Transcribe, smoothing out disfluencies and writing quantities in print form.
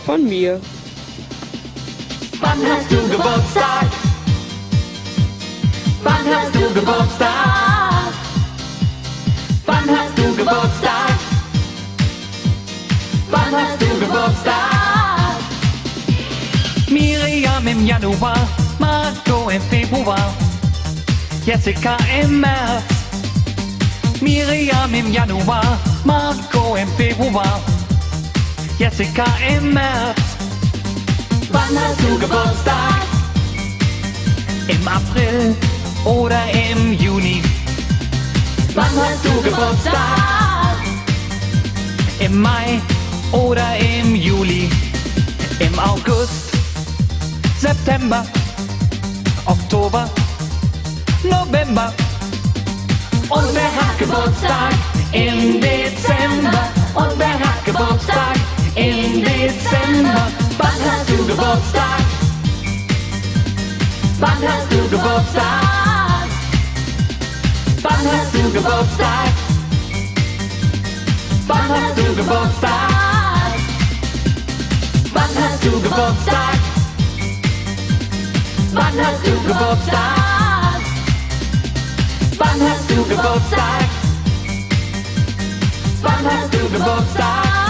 von mir. Wann hast du Geburtstag? Wann hast du Geburtstag? Wann hast du Geburtstag? Wann hast du Geburtstag? Miriam im Januar, Marco im Februar, Jessica im März. Miriam im Januar, Marco im Februar, Jessica im März. Wann hast du Geburtstag? Im April oder im Juni. Wann hast du Geburtstag? Im Mai oder im Juli. Im August, September, Oktober, November. Und wer hat Geburtstag? Im Dezember. Und wer hat Geburtstag? Im Dezember. Wann hast du Geburtstag? Wann hast du Geburtstag? Wann hast du Geburtstag? Wann hast du Geburtstag? Wann hast du Geburtstag? Wann hast du Geburtstag? Wann hast du Geburtstag? Wann hast du Geburtstag?